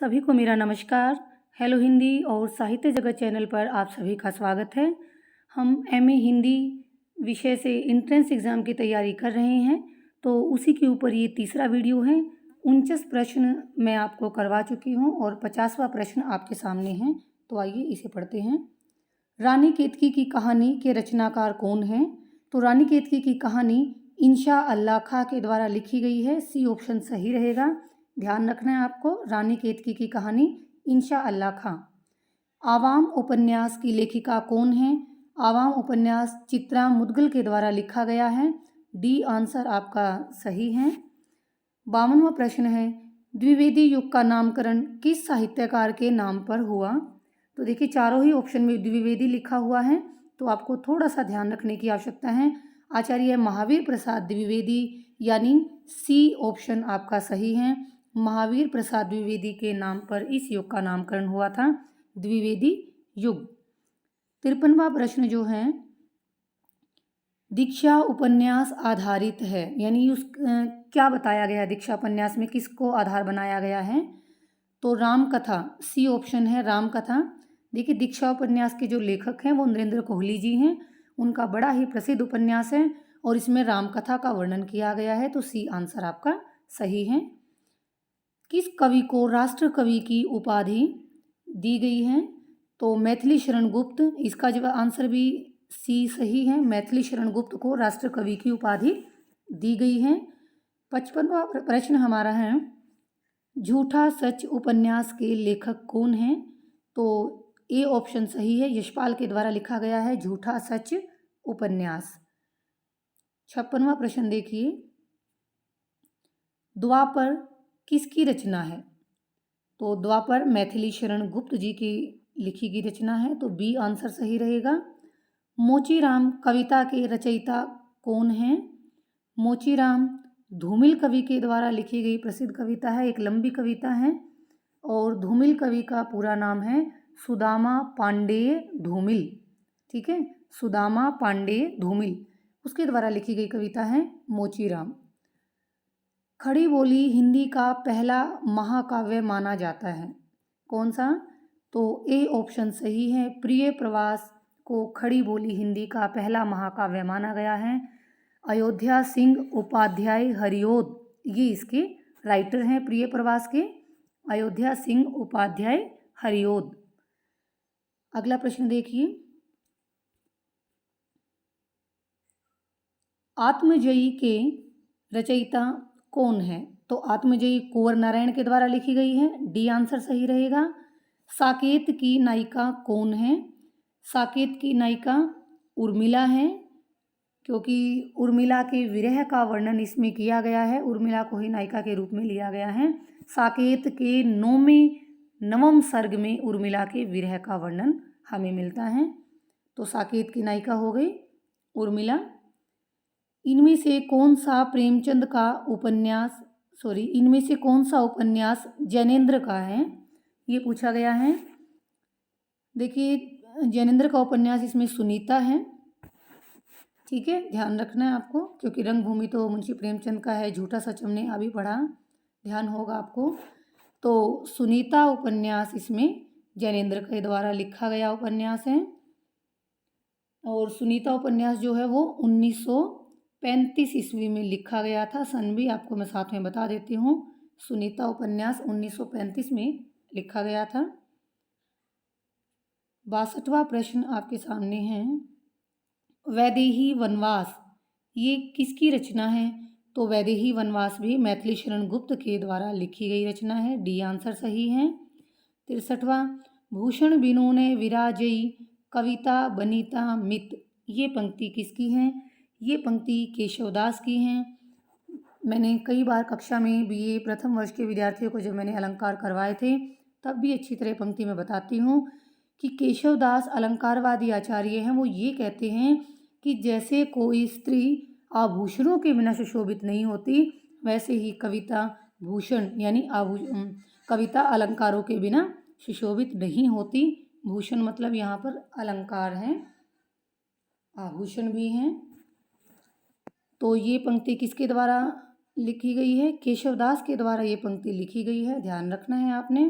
सभी को मेरा नमस्कार। हेलो हिंदी और साहित्य जगत चैनल पर आप सभी का स्वागत है। हम एमए हिंदी विषय से एंट्रेंस एग्ज़ाम की तैयारी कर रहे हैं, तो उसी के ऊपर ये तीसरा वीडियो है। 49 प्रश्न मैं आपको करवा चुकी हूँ और 50वां प्रश्न आपके सामने है। तो आइए इसे पढ़ते हैं। रानी केतकी की कहानी के रचनाकार कौन हैं? तो रानी केतकी की कहानी इंशा अल्लाह खां के द्वारा लिखी गई है। सी ऑप्शन सही रहेगा। ध्यान रखना है आपको। रानी केतकी की कहानी इंशा अल्लाह खां। आवाम उपन्यास की लेखिका कौन है? आवाम उपन्यास चित्रा मुदगल के द्वारा लिखा गया है। डी आंसर आपका सही है। 52वां प्रश्न है, द्विवेदी युग का नामकरण किस साहित्यकार के नाम पर हुआ? तो देखिए चारों ही ऑप्शन में द्विवेदी लिखा हुआ है, तो आपको थोड़ा सा ध्यान रखने की आवश्यकता है। आचार्य महावीर प्रसाद द्विवेदी यानी सी ऑप्शन आपका सही है। महावीर प्रसाद द्विवेदी के नाम पर इस युग का नामकरण हुआ था, द्विवेदी युग। 53वां प्रश्न जो है, दीक्षा उपन्यास आधारित है, यानी क्या बताया गया है दीक्षा उपन्यास में, किसको आधार बनाया गया है? तो रामकथा, सी ऑप्शन है रामकथा। देखिए दीक्षा उपन्यास के जो लेखक हैं वो नरेंद्र कोहली जी हैं। उनका बड़ा ही प्रसिद्ध उपन्यास है और इसमें रामकथा का वर्णन किया गया है, तो सी आंसर आपका सही है। किस कवि को राष्ट्र कवि की उपाधि दी गई है? तो मैथिली शरण गुप्त, इसका जो आंसर भी सी सही है। मैथिली शरण गुप्त को राष्ट्र कवि की उपाधि दी गई है। 55वां प्रश्न हमारा है, झूठा सच उपन्यास के लेखक कौन हैं? तो ए ऑप्शन सही है, यशपाल के द्वारा लिखा गया है झूठा सच उपन्यास। 56वां प्रश्न देखिए, द्वापर किसकी रचना है? तो द्वापर मैथिली शरण गुप्त जी की लिखी गई रचना है, तो बी आंसर सही रहेगा। मोचीराम कविता के रचयिता कौन हैं? मोचीराम धूमिल कवि के द्वारा लिखी गई प्रसिद्ध कविता है, एक लंबी कविता है और धूमिल कवि का पूरा नाम है सुदामा पांडेय धूमिल। ठीक है, सुदामा पांडेय धूमिल, उसके द्वारा लिखी गई कविता है मोचीराम। खड़ी बोली हिंदी का पहला महाकाव्य माना जाता है, कौन सा? तो ए ऑप्शन सही है, प्रिय प्रवास को खड़ी बोली हिंदी का पहला महाकाव्य माना गया है। अयोध्या सिंह उपाध्याय हरिओद, ये इसके राइटर हैं प्रिय प्रवास के, अयोध्या सिंह उपाध्याय हरिओद। अगला प्रश्न देखिए, आत्मजयी के रचयिता कौन है? तो आत्मजयी कुंवर नारायण के द्वारा लिखी गई है, डी आंसर सही रहेगा। साकेत की नायिका कौन है? साकेत की नायिका उर्मिला है, क्योंकि उर्मिला के विरह का वर्णन इसमें किया गया है, उर्मिला को ही नायिका के रूप में लिया गया है। साकेत के 9वें सर्ग में उर्मिला के विरह का वर्णन हमें मिलता है, तो साकेत की नायिका हो गई उर्मिला। इनमें से कौन सा प्रेमचंद का उपन्यास इनमें से कौन सा उपन्यास जैनेन्द्र का है? ये पूछा गया है। देखिए जैनेन्द्र का उपन्यास इसमें सुनीता है, ठीक है, ध्यान रखना है आपको, क्योंकि रंगभूमि तो मुंशी प्रेमचंद का है, झूठा सच हमने अभी पढ़ा, ध्यान होगा आपको। तो सुनीता उपन्यास इसमें जैनेन्द्र के द्वारा लिखा गया उपन्यास है और सुनीता उपन्यास जो है वो 1935 ईस्वी में लिखा गया था। सन भी आपको मैं साथ में बता देती हूँ, सुनीता उपन्यास 1935 में लिखा गया था। 62वां प्रश्न आपके सामने है, वैदेही वनवास ये किसकी रचना है? तो वैदेही वनवास भी मैथिली शरण गुप्त के द्वारा लिखी गई रचना है, डी आंसर सही है। 63वां, भूषण बिनु ने विराजई कविता बनीता मित, ये पंक्ति किसकी है? ये पंक्ति केशवदास की हैं। मैंने कई बार कक्षा में बीए प्रथम वर्ष के विद्यार्थियों को जब मैंने अलंकार करवाए थे तब भी अच्छी तरह पंक्ति में बताती हूँ कि केशवदास अलंकारवादी आचार्य हैं। वो ये कहते हैं कि जैसे कोई स्त्री आभूषणों के बिना सुशोभित नहीं होती, वैसे ही कविता भूषण यानी कविता अलंकारों के बिना सुशोभित नहीं होती। भूषण मतलब यहाँ पर अलंकार हैं, आभूषण भी हैं। तो ये पंक्ति किसके द्वारा लिखी गई है? केशवदास के द्वारा ये पंक्ति लिखी गई है, ध्यान रखना है आपने।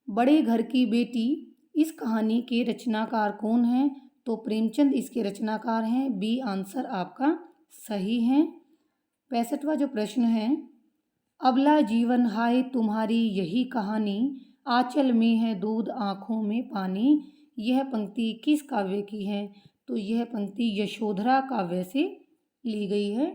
बड़े घर की बेटी इस कहानी के रचनाकार कौन हैं? तो प्रेमचंद इसके रचनाकार हैं। बी आंसर आपका सही है। 65वां जो प्रश्न है, अबला जीवन हाय तुम्हारी यही कहानी, आंचल में है दूध आँखों में पानी, यह पंक्ति किस काव्य की है? तो यह पंक्ति यशोधरा काव्य से ली गई है।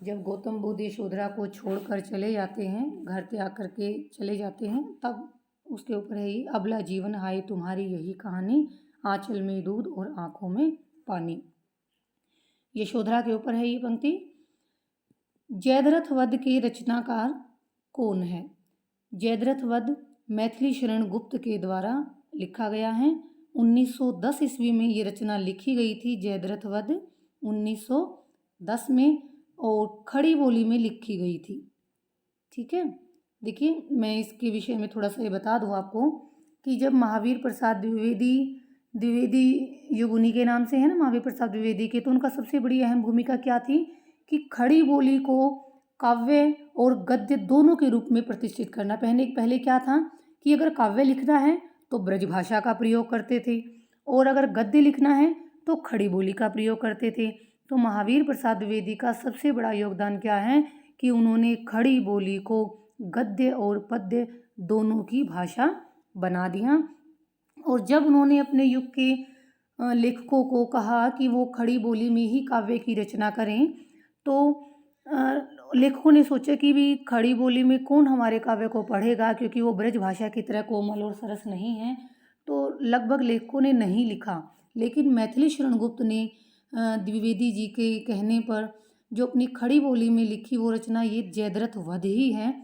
जब गौतम बुद्ध यशोधरा को छोड़कर चले जाते हैं, घर त्याग करके चले जाते हैं, तब उसके ऊपर है ये, अबला जीवन हाय तुम्हारी यही कहानी, आंचल में दूध और आँखों में पानी। यशोधरा के ऊपर है ये पंक्ति। जयद्रथ वध के रचनाकार कौन है? जयद्रथ वध मैथिली शरण गुप्त के द्वारा लिखा गया है। 1910 ईस्वी में ये रचना लिखी गई थी। जयद्रथ वध 1910 में और खड़ी बोली में लिखी गई थी। ठीक है, देखिए मैं इसके विषय में थोड़ा सा ये बता दूँ आपको कि जब महावीर प्रसाद द्विवेदी युग उन्हीं के नाम से है ना, महावीर प्रसाद द्विवेदी के, तो उनका सबसे बड़ी अहम भूमिका क्या थी कि खड़ी बोली को काव्य और गद्य दोनों के रूप में प्रतिष्ठित करना। पहले क्या था कि अगर काव्य लिखना है तो ब्रजभाषा का प्रयोग करते थे, और अगर गद्य लिखना है तो खड़ी बोली का प्रयोग करते थे। तो महावीर प्रसाद द्विवेदी का सबसे बड़ा योगदान क्या है कि उन्होंने खड़ी बोली को गद्य और पद्य दोनों की भाषा बना दिया। और जब उन्होंने अपने युग के लेखकों को कहा कि वो खड़ी बोली में ही काव्य की रचना करें, तो लेखकों ने सोचा कि भी खड़ी बोली में कौन हमारे काव्य को पढ़ेगा, क्योंकि वो ब्रज भाषा की तरह कोमल और सरस नहीं है। तो लगभग लेखकों ने नहीं लिखा, लेकिन मैथिली शरण गुप्त ने द्विवेदी जी के कहने पर जो अपनी खड़ी बोली में लिखी वो रचना ये जयद्रथ वध ही है।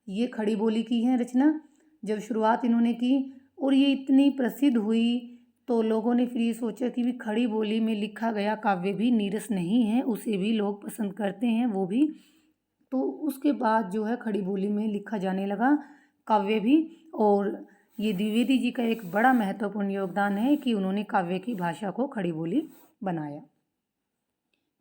ये खड़ी बोली की है रचना। जब शुरुआत इन्होंने की और ये इतनी प्रसिद्ध हुई, तो लोगों ने फिर ये सोचा कि भी खड़ी बोली में लिखा गया काव्य भी नीरस नहीं है, उसे भी लोग पसंद करते हैं, वो भी। तो उसके बाद जो है खड़ी बोली में लिखा जाने लगा काव्य भी। और ये द्विवेदी जी का एक बड़ा महत्वपूर्ण योगदान है कि उन्होंने काव्य की भाषा को खड़ी बोली बनाया।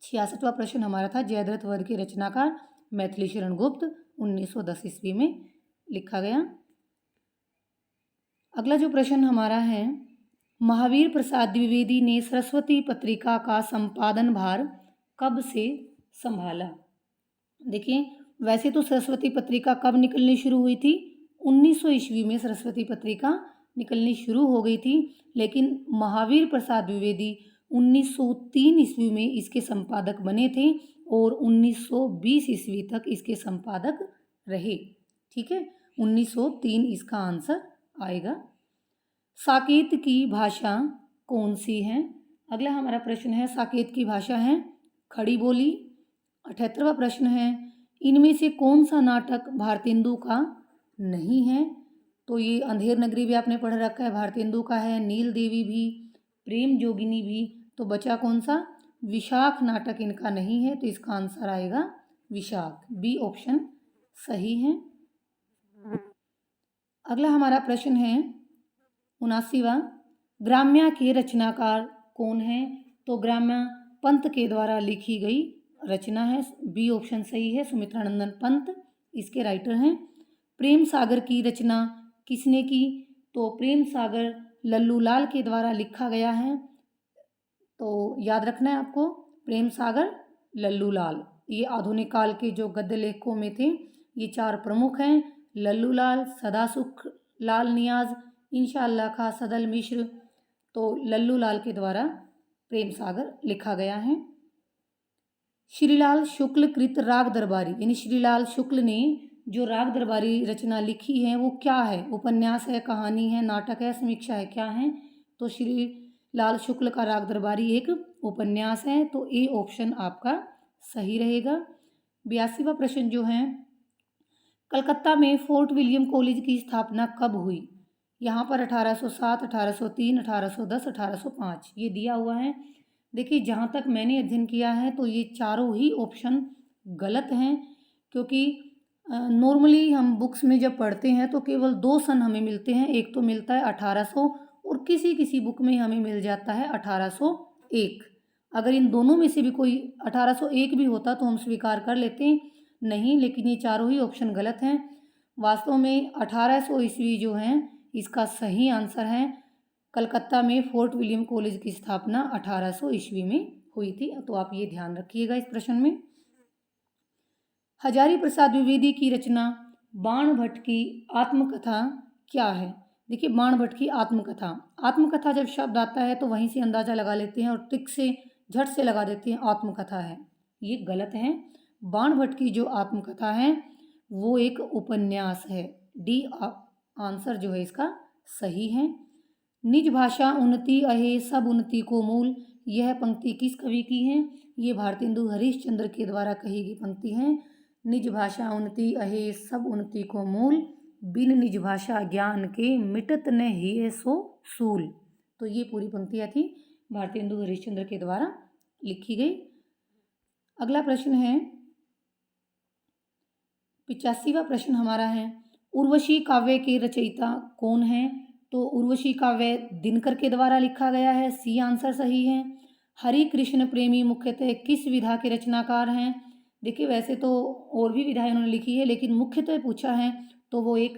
66वां प्रश्न हमारा था, जयद्रथ वध के रचनाकार मैथिली शरण गुप्त 1910 ईस्वी में लिखा गया। अगला जो प्रश्न हमारा है, महावीर प्रसाद द्विवेदी ने सरस्वती पत्रिका का संपादन भार कब से संभाला? देखिए, वैसे तो सरस्वती पत्रिका कब निकलनी शुरू हुई थी? 1900 ईस्वी में सरस्वती पत्रिका निकलनी शुरू हो गई थी, लेकिन महावीर प्रसाद द्विवेदी 1903 ईस्वी में इसके संपादक बने थे और 1920 ईस्वी तक इसके संपादक रहे। ठीक है, 1903 इसका आंसर आएगा। साकेत की भाषा कौन सी है? अगला हमारा प्रश्न है, साकेत की भाषा है खड़ी बोली। 78वां प्रश्न है, इनमें से कौन सा नाटक भारतेंदु का नहीं है? तो ये अंधेर नगरी भी आपने पढ़ रखा है, भारतेंदु का है, नील देवी भी, प्रेम जोगिनी भी। तो बचा कौन सा? विशाख नाटक इनका नहीं है, तो इसका आंसर आएगा विशाख। बी ऑप्शन सही है। अगला हमारा प्रश्न है 79वां, ग्राम्या के रचनाकार कौन है? तो ग्राम्या पंत के द्वारा लिखी गई रचना है। बी ऑप्शन सही है, सुमित्रानंदन पंत इसके राइटर हैं। प्रेम सागर की रचना किसने की? तो प्रेम सागर लल्लू लाल के द्वारा लिखा गया है। तो याद रखना है आपको, प्रेम सागर लल्लू लाल, ये आधुनिक काल के जो गद्य लेखकों में थे, ये चार प्रमुख हैं, लल्लू लाल, सदासुख लाल नियाज, इंशाअल्लाह खां सदल मिश्र। तो लल्लू लाल के द्वारा प्रेम सागर लिखा गया है। श्रीलाल शुक्ल कृत राग दरबारी, यानी श्रीलाल शुक्ल ने जो राग दरबारी रचना लिखी है वो क्या है? उपन्यास है, कहानी है, नाटक है, समीक्षा है, क्या है? तो श्रीलाल शुक्ल का राग दरबारी एक उपन्यास है, तो ए ऑप्शन आपका सही रहेगा। 82वां प्रश्न जो है, कलकत्ता में फोर्ट विलियम कॉलेज की स्थापना कब हुई? यहाँ पर 1807, 1803, 1810, 1805 ये दिया हुआ है। देखिए, जहाँ तक मैंने अध्ययन किया है तो ये चारों ही ऑप्शन गलत हैं, क्योंकि नॉर्मली हम बुक्स में जब पढ़ते हैं तो केवल दो सन हमें मिलते हैं। एक तो मिलता है 1800 और किसी किसी बुक में हमें मिल जाता है 1801। अगर इन दोनों में से भी कोई 1801 भी होता तो हम स्वीकार कर लेते हैं, नहीं, लेकिन ये चारों ही ऑप्शन गलत हैं। वास्तव में 1800 ईस्वी जो है इसका सही आंसर है। कलकत्ता में फोर्ट विलियम कॉलेज की स्थापना 1800 ईस्वी में हुई थी, तो आप ये ध्यान रखिएगा इस प्रश्न में। हजारी प्रसाद द्विवेदी की रचना बाण भट्ट की आत्मकथा क्या है? देखिए, बाण भट्ट की आत्मकथा, आत्मकथा जब शब्द आता है तो वहीं से अंदाजा लगा लेते हैं और टिक से झट से लगा देते हैं आत्मकथा है, ये गलत है। बाण भट्ट की जो आत्मकथा है वो एक उपन्यास है। डी आंसर जो है इसका सही है। निज भाषा उन्नति अहे सब उन्नति को मूल, यह पंक्ति किस कवि की है? ये भारतेंदु हरिश्चंद्र के द्वारा कही गई पंक्ति है। निज भाषा उन्नति अहे सब उन्नति को मूल, बिन निज भाषा ज्ञान के मिटत न हिय सो सूल। तो ये पूरी पंक्तियाँ थी भारतेंदु हरिश्चंद्र के द्वारा लिखी गई। अगला प्रश्न है 85वां प्रश्न हमारा है, उर्वशी काव्य के रचयिता कौन है? तो उर्वशी काव्य दिनकर के द्वारा लिखा गया है, सी आंसर सही है। हरि कृष्ण प्रेमी मुख्यतः किस विधा के रचनाकार हैं? देखिए, वैसे तो और भी विधाएं उन्होंने लिखी है, लेकिन मुख्यतः पूछा है तो वो एक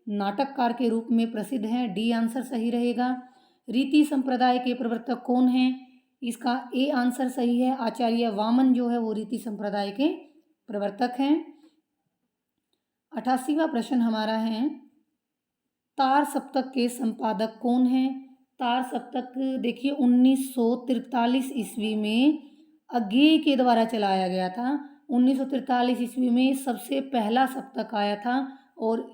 नाटककार के रूप में प्रसिद्ध हैं। डी आंसर सही रहेगा। रीति संप्रदाय के प्रवर्तक कौन हैं? इसका ए आंसर सही है। आचार्य वामन जो है वो रीति संप्रदाय के प्रवर्तक हैं। 88वां प्रश्न हमारा है, तार सप्तक के संपादक कौन हैं? तार सप्तक देखिए 1943 ईस्वी में अज्ञेय के द्वारा चलाया गया था। 1943 ईस्वी में सबसे पहला सप्तक आया था, और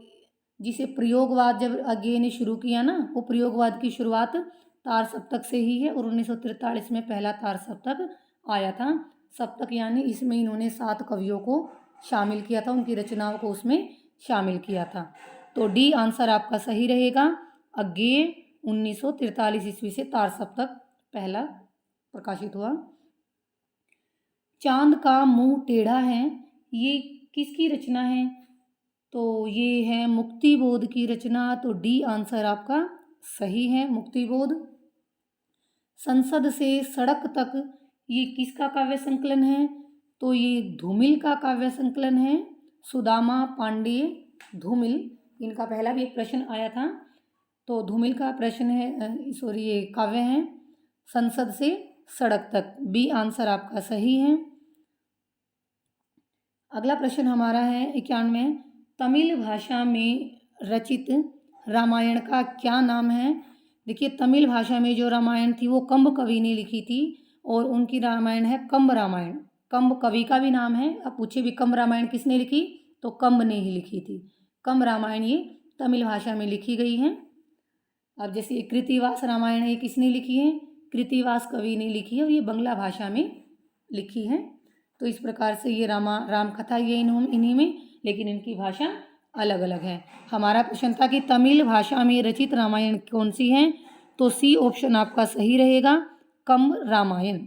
जिसे प्रयोगवाद जब अज्ञेय ने शुरू किया ना, वो प्रयोगवाद की शुरुआत तार सप्तक से ही है, और 1943 में पहला तार सप्तक आया था। सप्तक यानी इसमें इन्होंने 7 कवियों को शामिल किया था, उनकी रचनाओं को उसमें शामिल किया था। तो डी आंसर आपका सही रहेगा। अज्ञेय 1943 ईस्वी से तार सप्तक पहला प्रकाशित हुआ। चांद का मुंह टेढ़ा है, ये किसकी रचना है? तो ये है मुक्तिबोध की रचना। तो डी आंसर आपका सही है, मुक्तिबोध। संसद से सड़क तक, ये किसका काव्य संकलन है? तो ये धूमिल का काव्य संकलन है। सुदामा पांडेय धूमिल, इनका पहला भी एक प्रश्न आया था, तो धूमिल का प्रश्न है, सॉरी ये काव्य है संसद से सड़क तक। बी आंसर आपका सही है। अगला प्रश्न हमारा है 91, तमिल भाषा में रचित रामायण का क्या नाम है? देखिए, तमिल भाषा में जो रामायण थी वो कंब कवि ने लिखी थी, और उनकी रामायण है कंब रामायण। कंब कवि का भी नाम है। अब पूछे भी कंब रामायण किसने लिखी, तो कंब ने ही लिखी थी। कंब रामायण ये तमिल भाषा में लिखी गई है। अब जैसे कृतिवास रामायण है, किसने लिखी है? कृतिवास कवि ने लिखी है, और ये बंगला भाषा में लिखी है। तो इस प्रकार से ये राम कथा ये इन्हीं में, लेकिन इनकी भाषा अलग अलग है। हमारा प्रश्न था कि तमिल भाषा में रचित रामायण कौन सी है? तो सी ऑप्शन आपका सही रहेगा, कंब रामायण।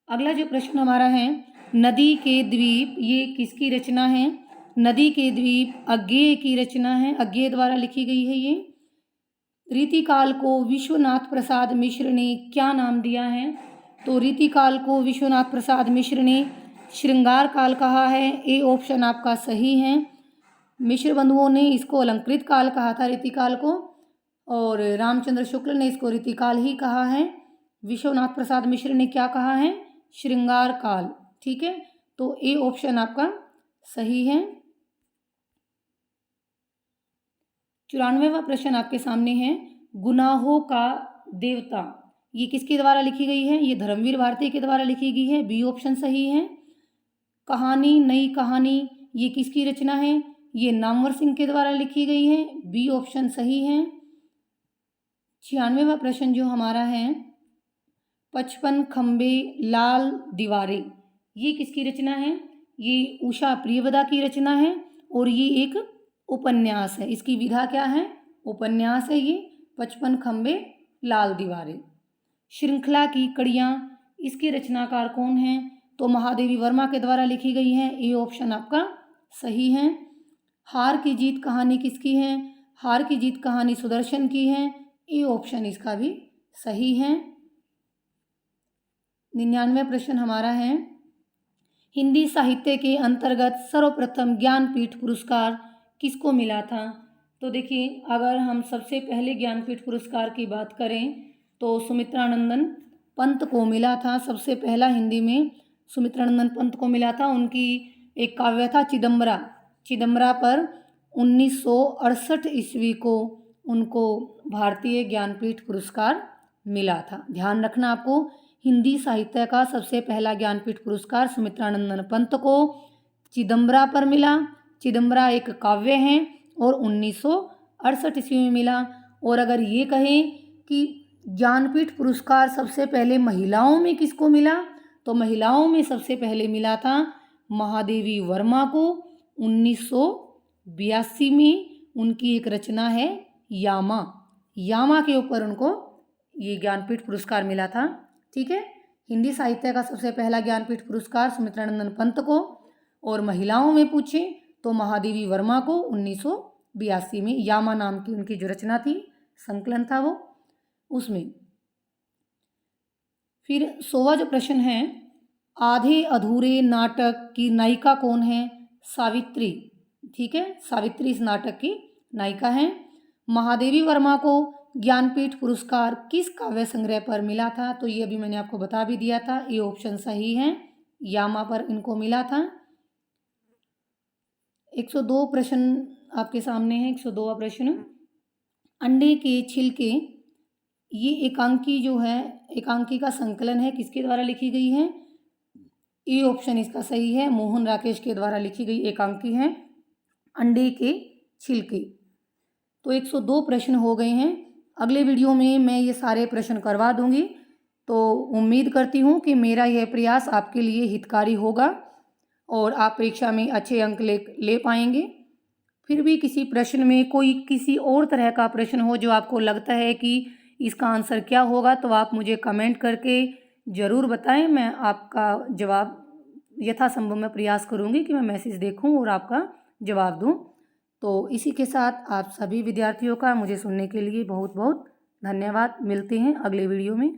अगला जो प्रश्न हमारा है, नदी के द्वीप, ये किसकी रचना है? नदी के द्वीप अज्ञेय की रचना है, अज्ञेय द्वारा लिखी गई है ये। रीतिकाल को विश्वनाथ प्रसाद मिश्र ने क्या नाम दिया है? तो रीतिकाल को विश्वनाथ प्रसाद मिश्र ने श्रृंगार काल कहा है। ए ऑप्शन आपका सही है। मिश्र बंधुओं ने इसको अलंकृत काल कहा था रीतिकाल को, और रामचंद्र शुक्ल ने इसको रीतिकाल ही कहा है। विश्वनाथ प्रसाद मिश्र ने क्या कहा है? श्रृंगार काल। ठीक है, तो ए ऑप्शन आपका सही है। 94वां प्रश्न आपके सामने है, गुनाहों का देवता, ये किसके द्वारा लिखी गई है? ये धर्मवीर भारती के द्वारा लिखी गई है। बी ऑप्शन सही है। कहानी नई कहानी, ये किसकी रचना है? ये नामवर सिंह के द्वारा लिखी गई है। बी ऑप्शन सही है। 96वां प्रश्न जो हमारा है, 55 खंबे लाल दीवारें, ये किसकी रचना है? ये उषा प्रियवदा की रचना है, और ये एक उपन्यास है। इसकी विधा क्या है? उपन्यास है ये 55 खंबे लाल दीवारें। श्रृंखला की कड़ियाँ, इसके रचनाकार कौन हैं? तो महादेवी वर्मा के द्वारा लिखी गई है। ए ऑप्शन आपका सही है। हार की जीत कहानी किसकी है? हार की जीत कहानी सुदर्शन की है। ए ऑप्शन इसका भी सही है। 99वां प्रश्न हमारा है, हिंदी साहित्य के अंतर्गत सर्वप्रथम ज्ञानपीठ पुरस्कार किसको मिला था? तो देखिए, अगर हम सबसे पहले ज्ञानपीठ पुरस्कार की बात करें तो सुमित्रानंदन पंत को मिला था। सबसे पहला हिंदी में सुमित्रानंदन पंत को मिला था। उनकी एक काव्य था चिदम्बरा। चिदम्बरा पर 1968 ईस्वी को उनको भारतीय ज्ञानपीठ पुरस्कार मिला था। ध्यान रखना आपको, हिंदी साहित्य का सबसे पहला ज्ञानपीठ पुरस्कार सुमित्रानंदन पंत को चिदम्बरा पर मिला। चिदम्बरा एक काव्य है और 1968 ईस्वी में मिला। और अगर ये कहें कि ज्ञानपीठ पुरस्कार सबसे पहले महिलाओं में किसको मिला, तो महिलाओं में सबसे पहले मिला था महादेवी वर्मा को 1982 में। उनकी एक रचना है यामा। यामा के ऊपर उनको ये ज्ञानपीठ पुरस्कार मिला था। ठीक है, हिंदी साहित्य का सबसे पहला ज्ञानपीठ पुरस्कार सुमित्रानंदन पंत को, और महिलाओं में पूछे तो महादेवी वर्मा को 1982 में। यामा नाम की उनकी जो रचना थी, संकलन था वो, उसमें। फिर 100वां जो प्रश्न है, आधे अधूरे नाटक की नायिका कौन है? सावित्री। ठीक है, सावित्री इस नाटक की नायिका हैं। महादेवी वर्मा को ज्ञानपीठ पुरस्कार किस काव्य संग्रह पर मिला था? तो ये अभी मैंने आपको बता भी दिया था, ये ऑप्शन सही है, यामा पर इनको मिला था। 102 प्रश्न आपके सामने है। 102वां प्रश्न, अंडे के छिलके, ये एकांकी जो है, एकांकी का संकलन है, किसके द्वारा लिखी गई है? ए ऑप्शन इसका सही है, मोहन राकेश के द्वारा लिखी गई एकांकी है अंडे के छिलके। तो 102 प्रश्न हो गए हैं। अगले वीडियो में मैं ये सारे प्रश्न करवा दूंगी। तो उम्मीद करती हूँ कि मेरा यह प्रयास आपके लिए हितकारी होगा और आप परीक्षा में अच्छे अंक ले पाएंगे। फिर भी किसी प्रश्न में कोई किसी और तरह का प्रश्न हो जो आपको लगता है कि इसका आंसर क्या होगा, तो आप मुझे कमेंट करके ज़रूर बताएं। मैं आपका जवाब यथासंभव मैं प्रयास करूंगी कि मैं मैसेज देखूं और आपका जवाब दूं। तो इसी के साथ आप सभी विद्यार्थियों का मुझे सुनने के लिए बहुत बहुत धन्यवाद। मिलते हैं अगले वीडियो में।